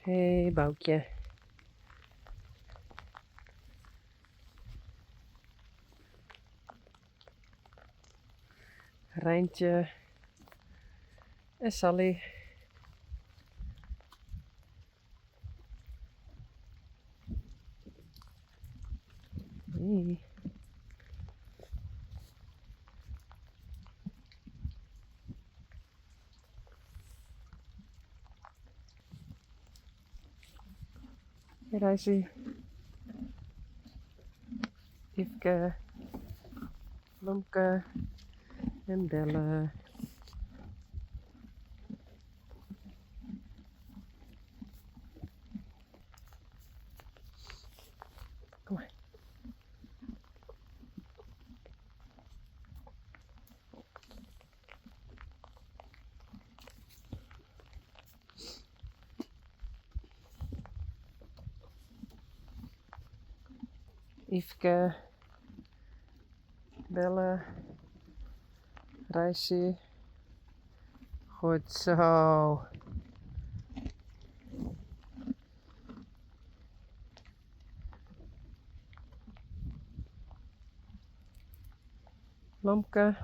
Hey Bauke. Rijntje en Sally. Hey. Hey Risey. Yvonne, Bauke en Belle. Kom maar. Yvonne, Belle, Risey. Goed zo. Bauke.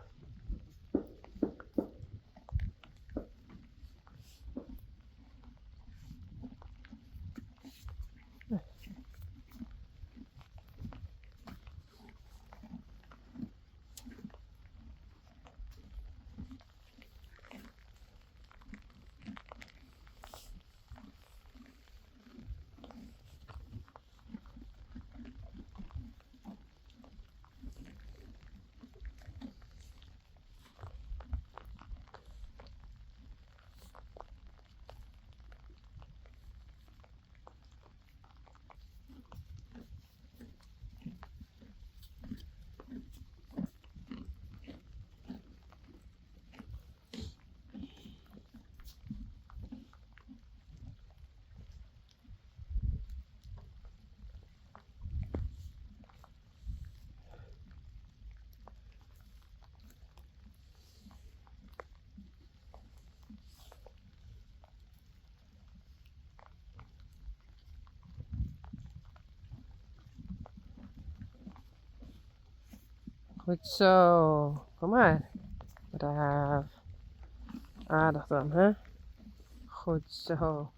Goed zo. Kom maar. Braaf. Aardig dan, hè? Goed zo.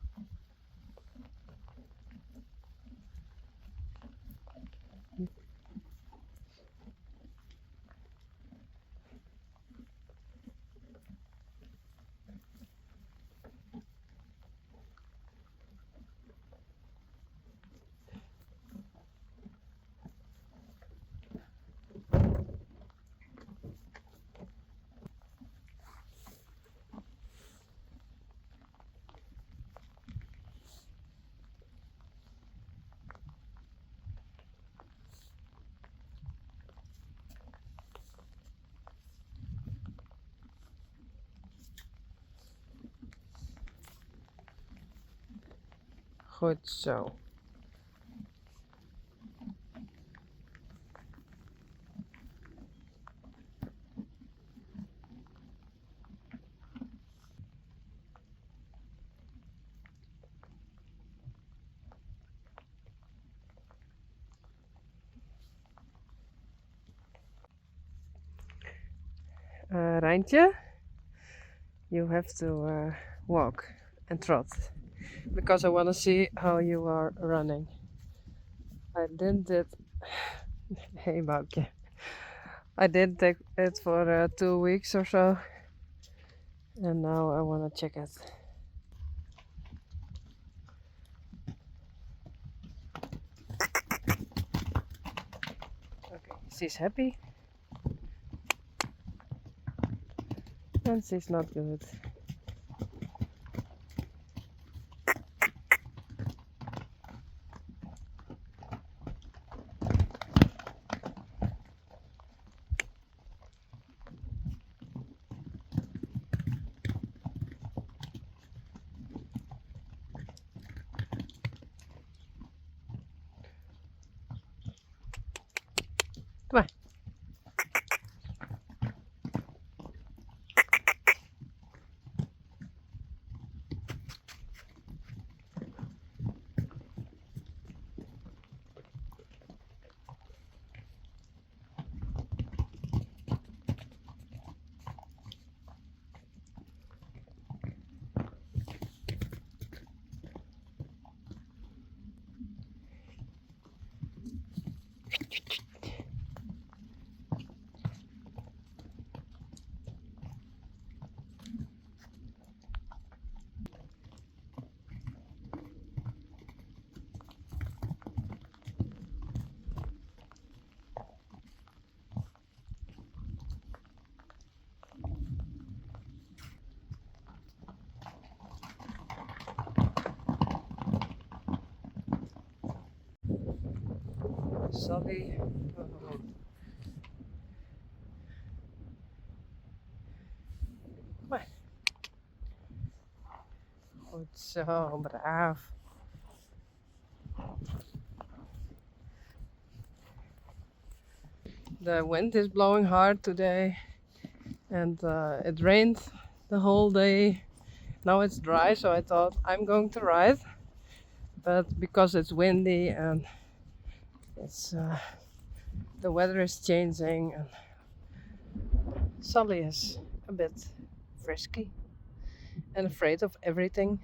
Goed zo. Rijntje, you have to walk and trot because I want to see how you are running. I did it. Hey Bauke. I did take it for 2 weeks or so, and now I want to check it. Okay, she's happy. And she's not good. Come on. Sully. Oh. Maar. Goed zo, braaf. The wind is blowing hard today, and it rained the whole day. Now it's dry, so I thought I'm going to ride, but because it's windy and it's the weather is changing, and Sully is a bit frisky and afraid of everything.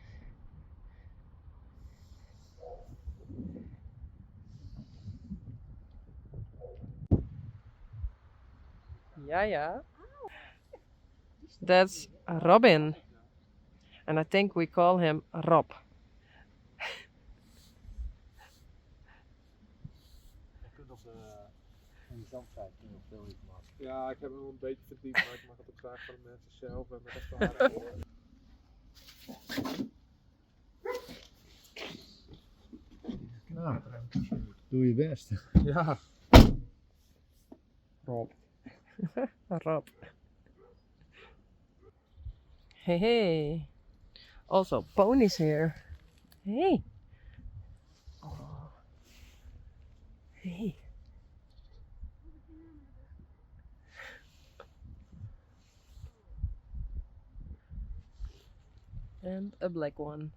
Yeah, yeah. That's Robin, and I think we call him Rob. Ja, ik heb hem een beetje verdiept, maar ik mag het ook graag van de mensen zelf met ervaring horen. Nou, doe je best. Ja. Rob. Rob. Hey, hey. Also, ponies here. Hey. Oh. Hey. And a black one.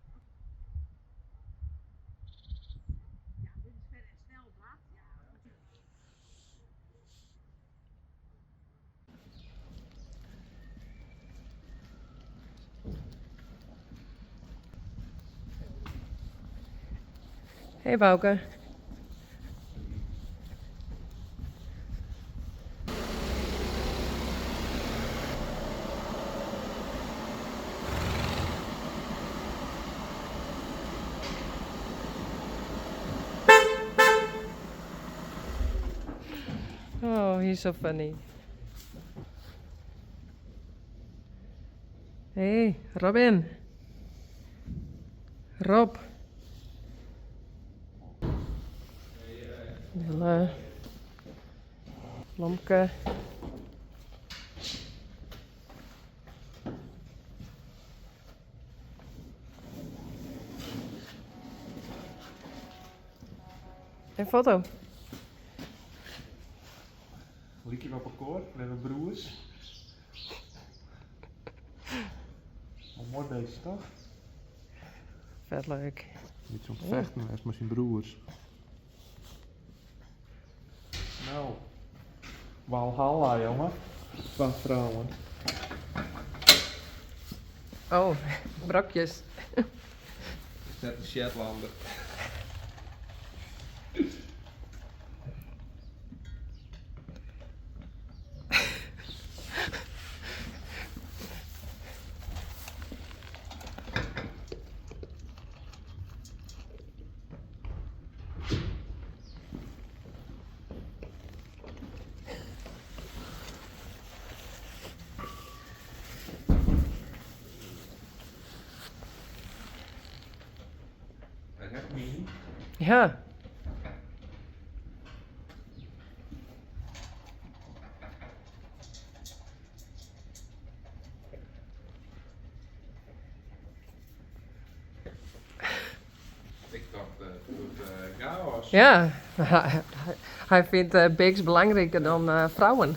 Hey Bauke. Oh, he's so funny. Hey, Robin. Rob. Lille. Lomke. Een foto. Liedje op akkoord met mijn broers. Wat mooi bezig toch? Vet leuk. Niet zo'n vechten als met zijn broers. Nou, Walhalla jongen. Van vrouwen. Oh, brokjes. Net een Shetlander. Ja. Ik dacht, chaos. Ja, hij vindt bigs belangrijker dan vrouwen.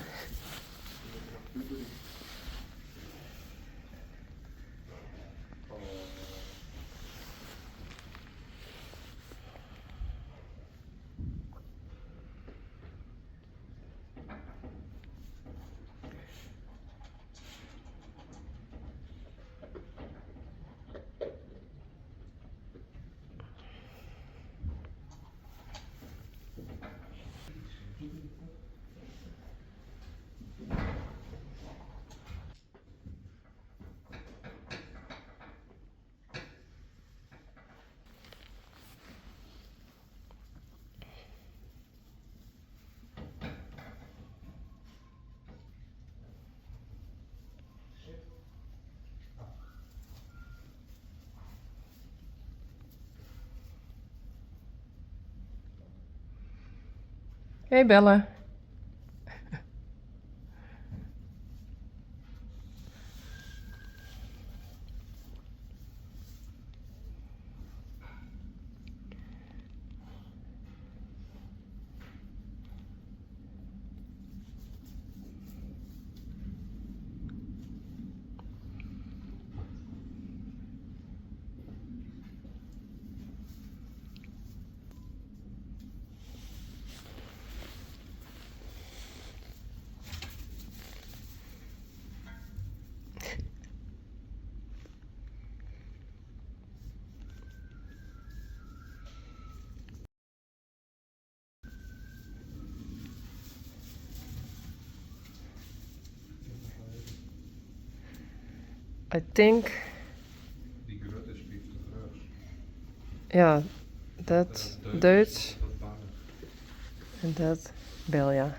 Hey Bella. I think, Die grote is liefde groot. yeah, that's Dutch Dat bang. and that Belja.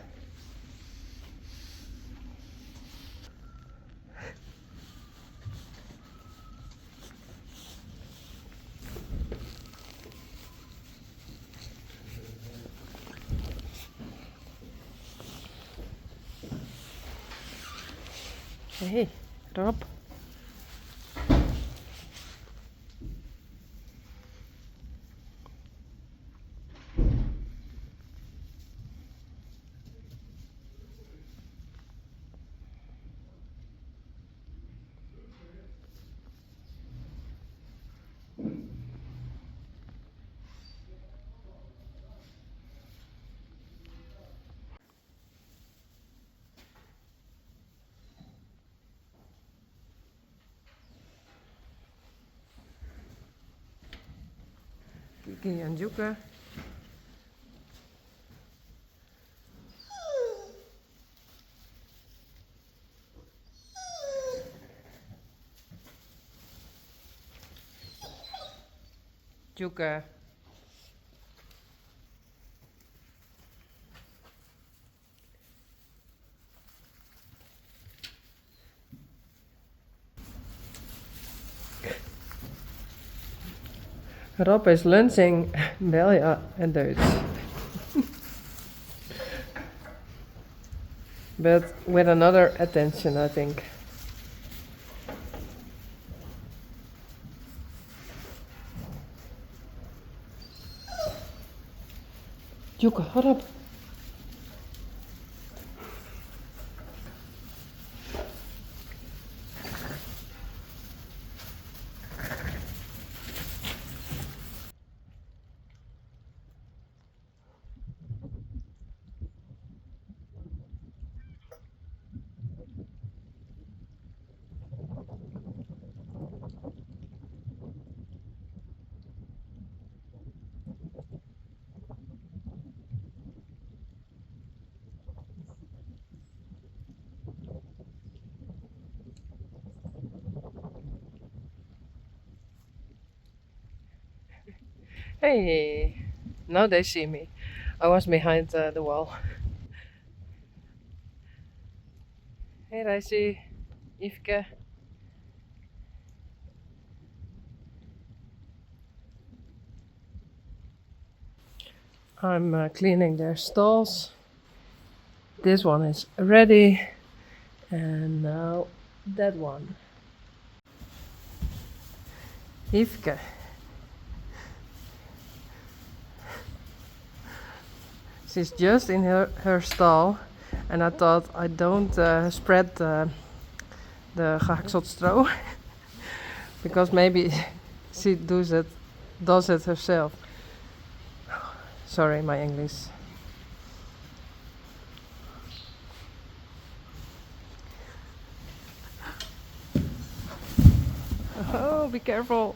Hey, Rob. Kiki en Joeke. Joeke. Rob is lunching Belja and Dutch. But with another attention, I think. Joeke, hurry up. Hey, now they see me. I was behind the wall. Hey, Risey, Yvonne. I'm cleaning their stalls. This one is ready, and now that one. Yvonne. She's just in her stall, and I thought I don't spread the gehakteld stro because maybe she does it herself. Sorry, my English. Oh, be careful.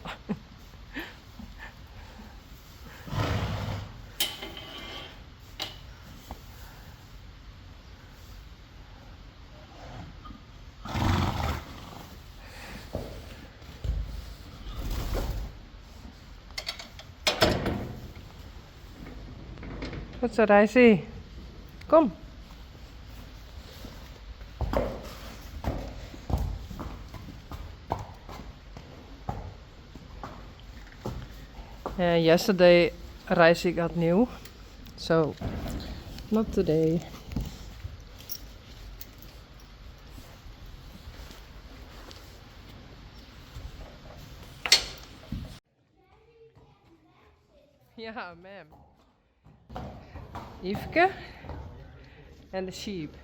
What's that I see? Kom. Yesterday Risey got new, so Not today. Yeah, ma'am. Yveske and the sheep.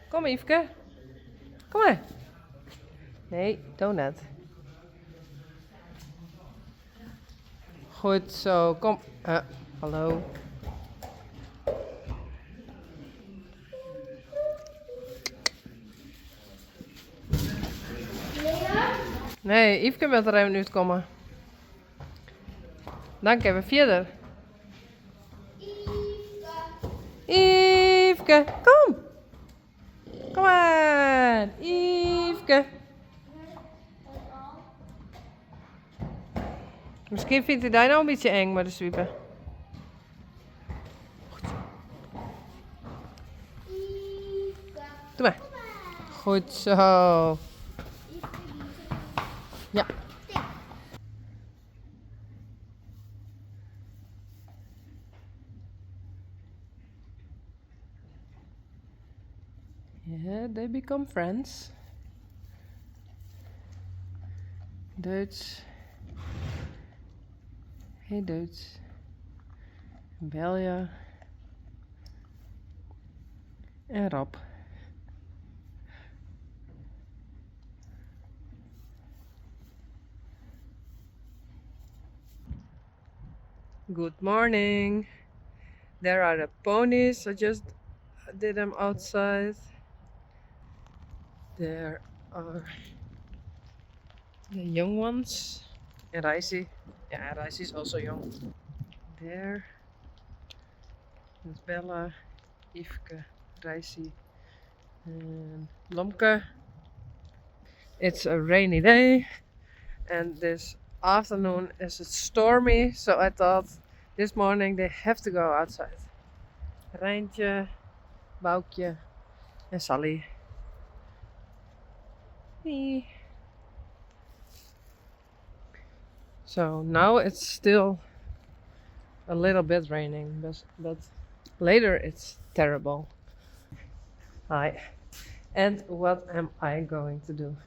Kom Yveske. Kom maar. Nee, donut. Goed zo, kom. Hallo. Nee, Yveske wil er even uitkomen. Dank even verder. Yveske, kom. Kom maar, Yveske. Misschien vindt hij daar nou een beetje eng met de zwiepen. Goed zo. Doe maar. Goed zo. Ja. Yeah, they become friends. Duits. Hey Duits. Belja. En Rap. Good morning. There are the ponies. I just did them outside. There are the young ones. And Risey. Yeah, Risey is also young. There. There's Bella, Yveske, Risey, and Bauke. It's a rainy day, and this afternoon is stormy, so I thought this morning they have to go outside. Rijntje, Bauke, and Sally. Hey. So now it's still a little bit raining, but later it's terrible. Hi. And what am I going to do?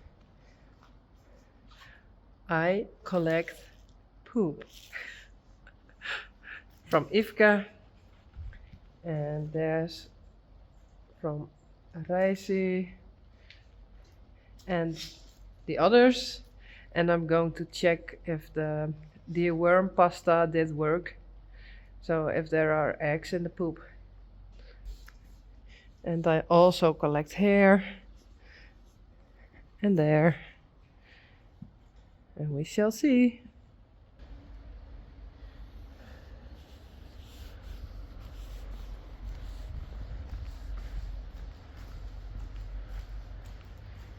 I collect poop from Yveske, and there's from Risey and the others, and I'm going to check if the deworm pasta did work, so if there are eggs in the poop. And I also collect hair and there, and we shall see.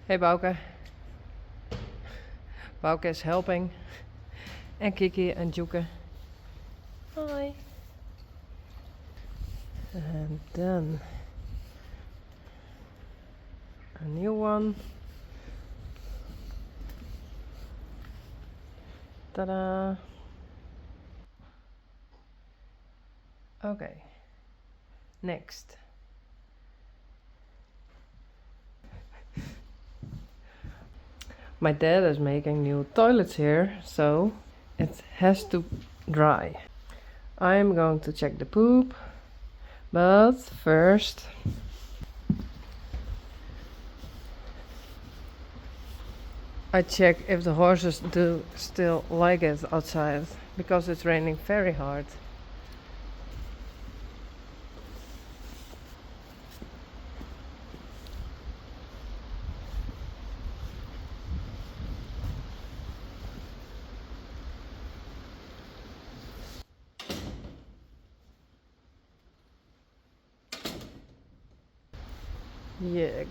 Hey Bauke. Bauke is helping. And Kiki and Juke. Hi. And then a new one. Ta-da! Okay. Next. My dad is making new toilets here, so it has to dry. I'm going to check the poop, but first I check if the horses do still like it outside, because it's raining very hard. Yuck.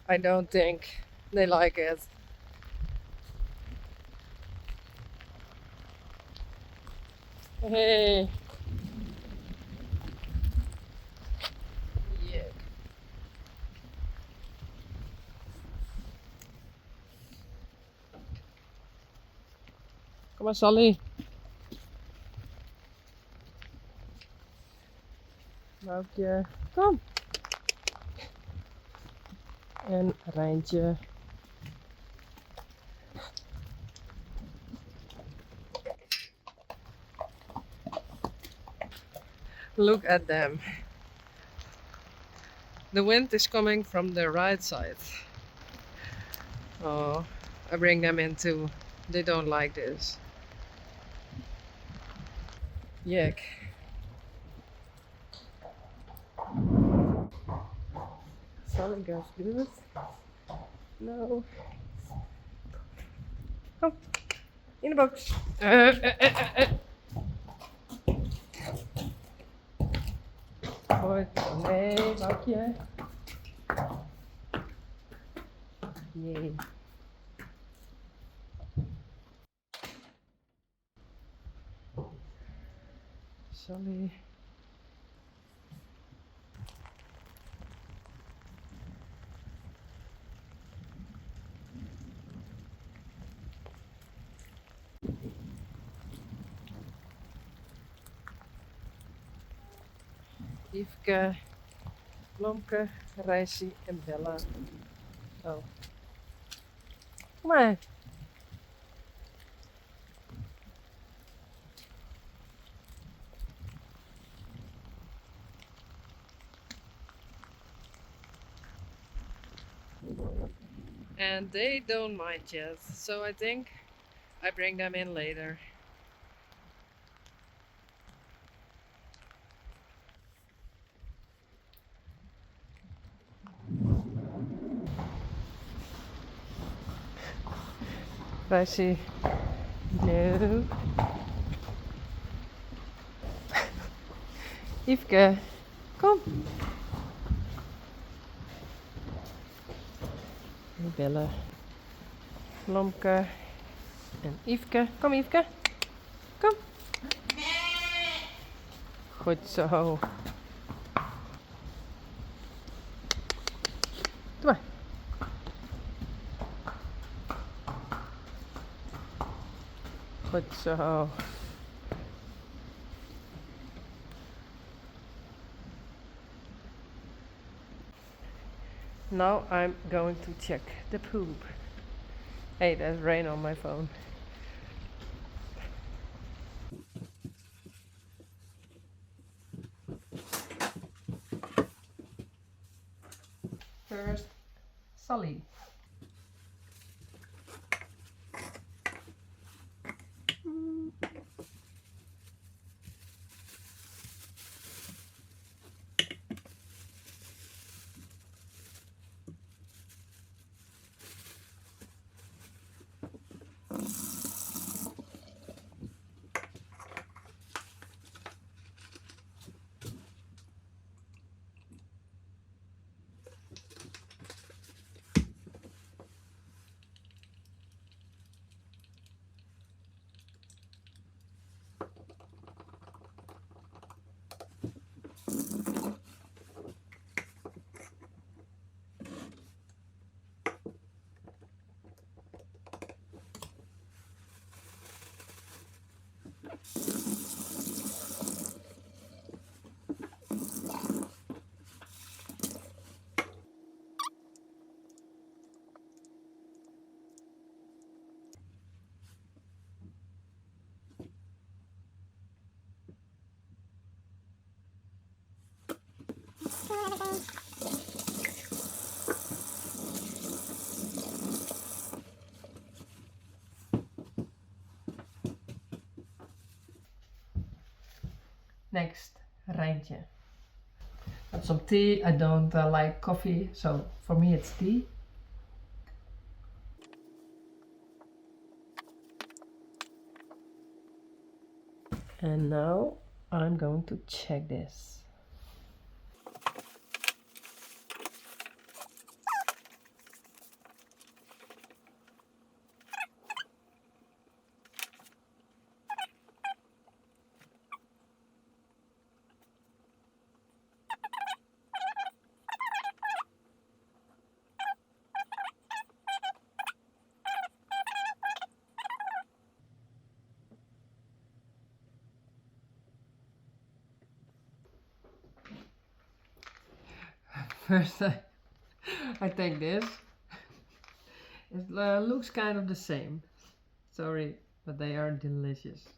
I don't think they like it. Hey. Yeah. Kom maar, Sally. Bauke, kom. En Rijntje. Look at them. The wind is coming from the right side. Oh, I bring them in too. They don't like this. Yuck. Sally goes good. No. Kom. In de box. Goed. Nee, Bauke. Jee. Sally. Yvonne, Bauke, Risey en Bella. Oh. Kom maar. And they don't mind yet, so I think I bring them in later. Risey. No. Yvonne, kom. Bella, Bauke en Yvonne. Kom Yvonne. Kom. Goed zo. Doe maar. Goed zo. Now I'm going to check the poop. Hey, there's rain on my phone. First, Sally. Next, Rijntje. Have some tea. I don't like coffee, so for me it's tea. And now I'm going to check this. First I take this. It looks kind of the same. Sorry, but they are delicious.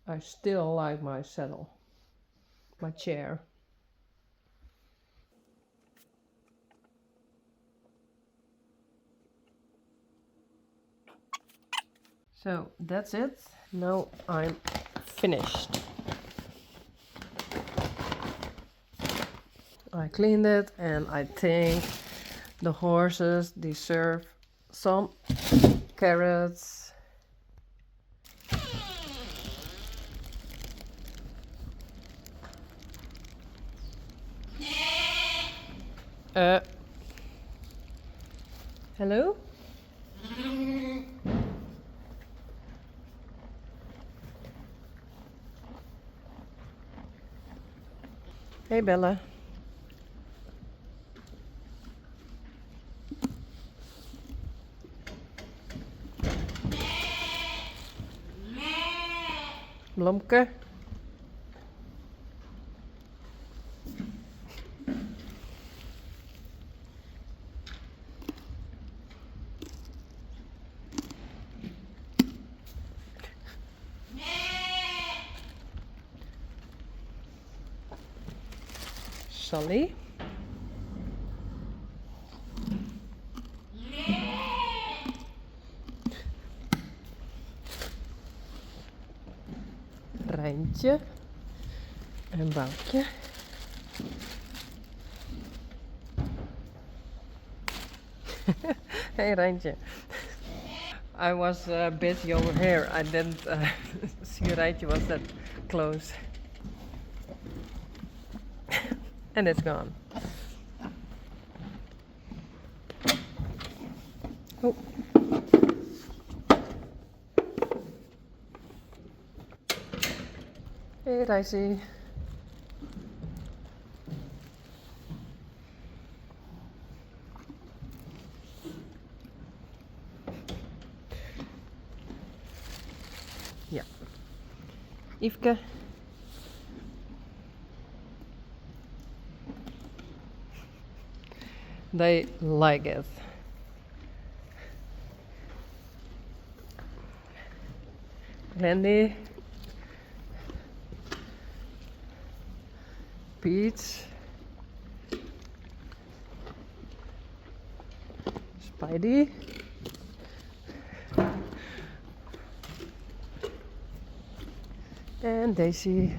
I still like my saddle, my chair. So that's it. Now I'm finished. I cleaned it and I think the horses deserve some carrots. Hello? Hey Bella. Blomke. Sally. Rijntje en Bauke. Hey Rijntje. I was busy over here. I didn't see Rijntje was that close. And it's gone. Oh. Hey Risey. Yeah. Yvonne. They like it. Randy. Pete. Spidey. And Daisy.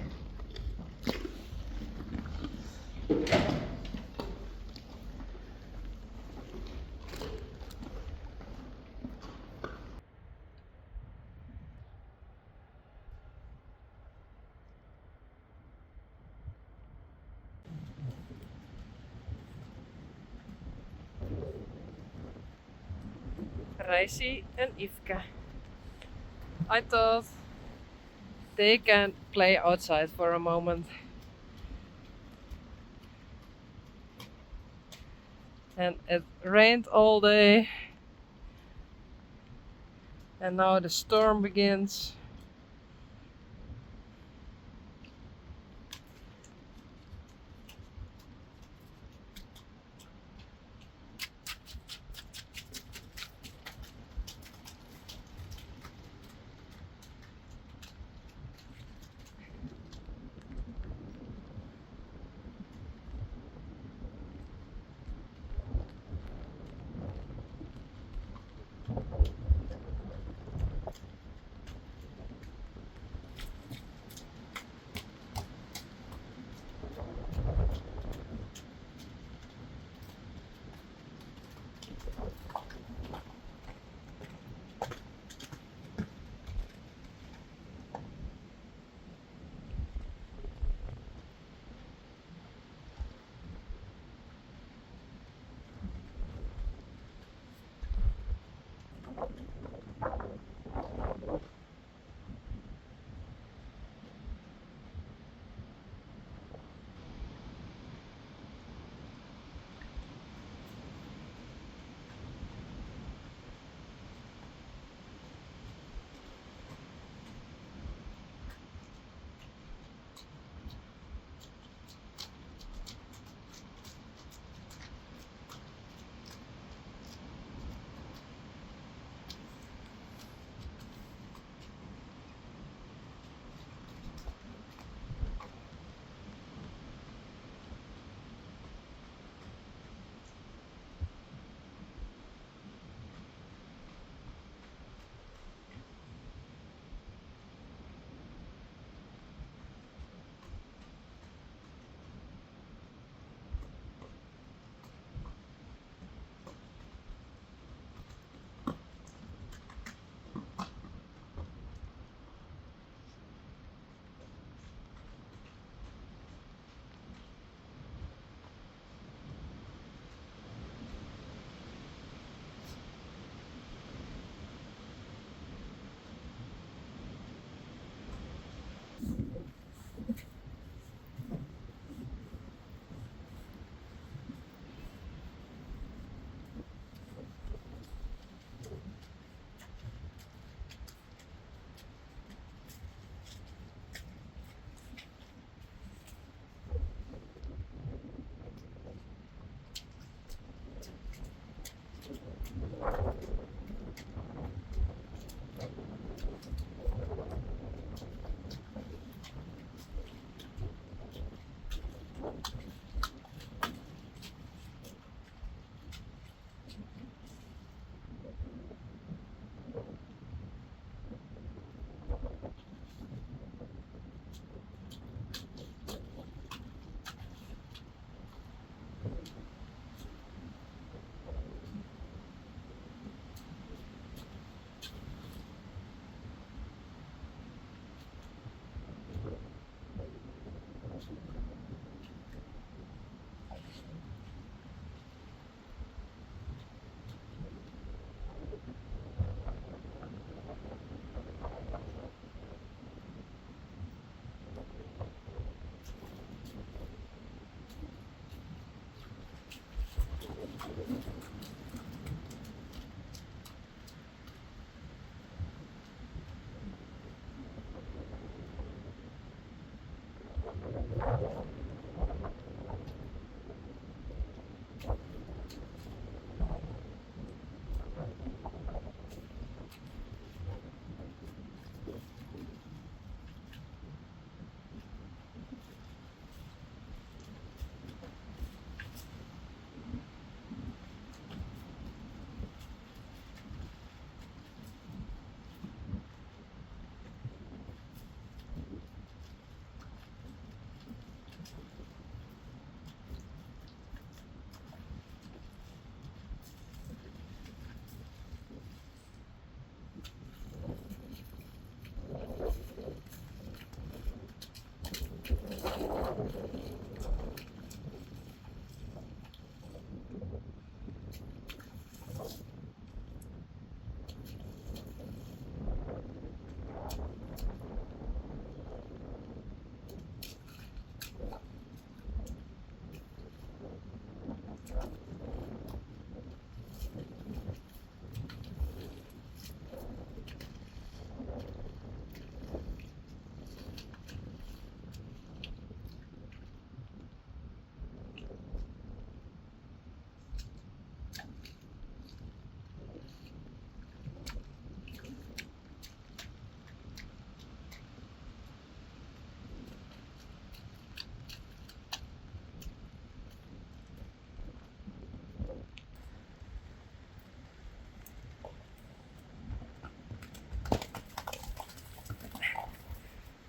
Risey and Yvonne. I thought they can play outside for a moment. And it rained all day. And now the storm begins.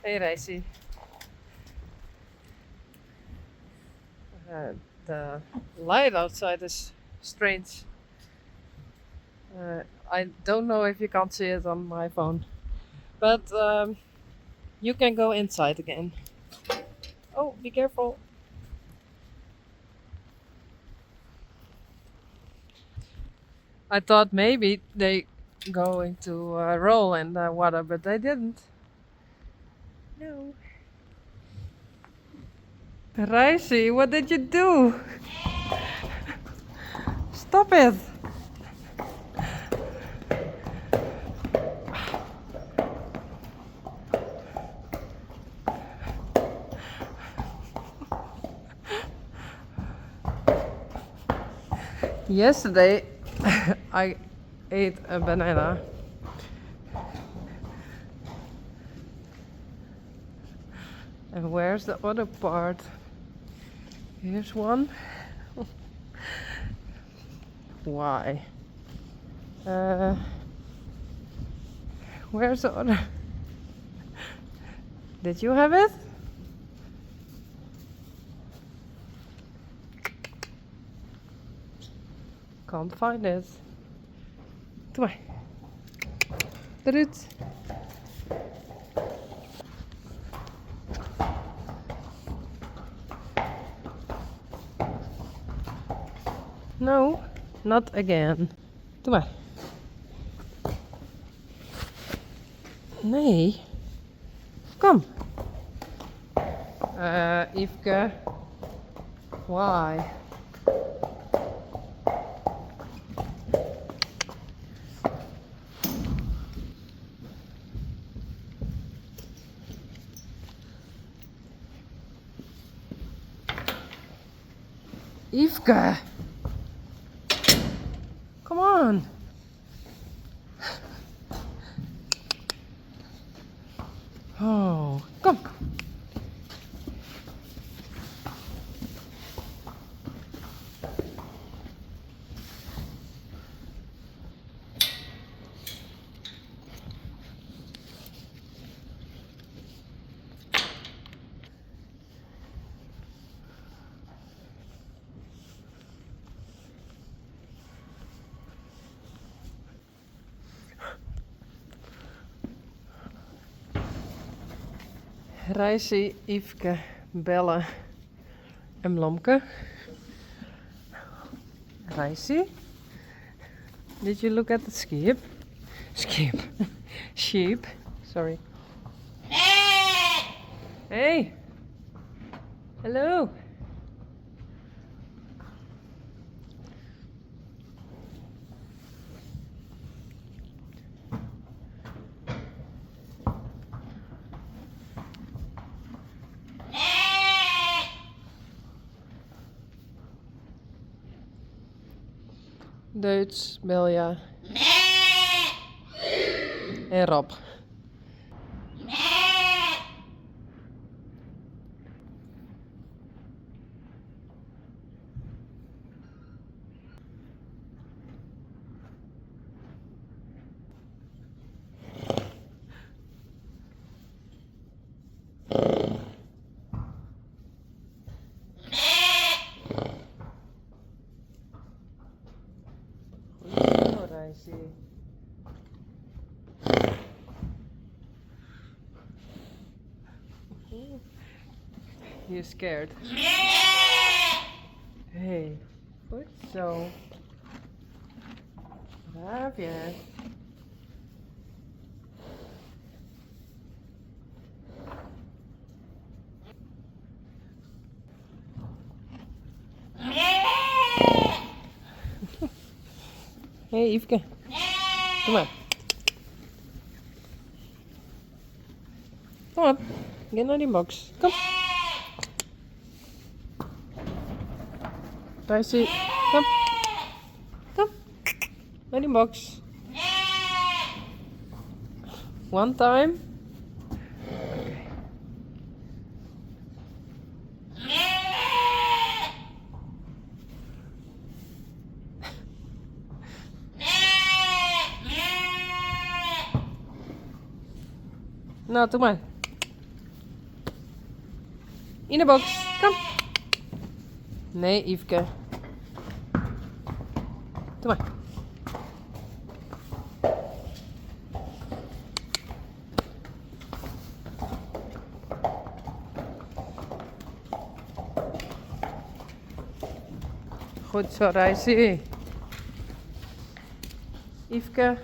Hey Risey. The light outside is strange. I don't know if you can't see it on my phone, but you can go inside again. Oh, be careful. I thought maybe they going to roll in the water, but they didn't. No. Risey, what did you do? Stop it! Yesterday I ate a banana. And where's the other part? Here's one. Why? Where's the other? Did you have it? Can't find it. Doe maar. Eruit. No, not again. Doe maar. Nee. Kom. Yveske. Why? Yveske. Come on. Oh, kom. Risey, Yveske, Belle en Blomke. Risey, did you look at the sheep? Sheep, sorry. Hey, hello. Deutz, Belja en Rob. Goed zo, Risey. You're scared. Hey, goed zo. Braafje. Hey, Yveske. Kom maar. Kom op. Ga naar die box. Kom. Risey. Kom. Kom. Naar die box. One time. Okay. Nou, doe maar. In de box. Kom. Nee, Yveske. Doe maar. Goed zo, Risey. Yveske.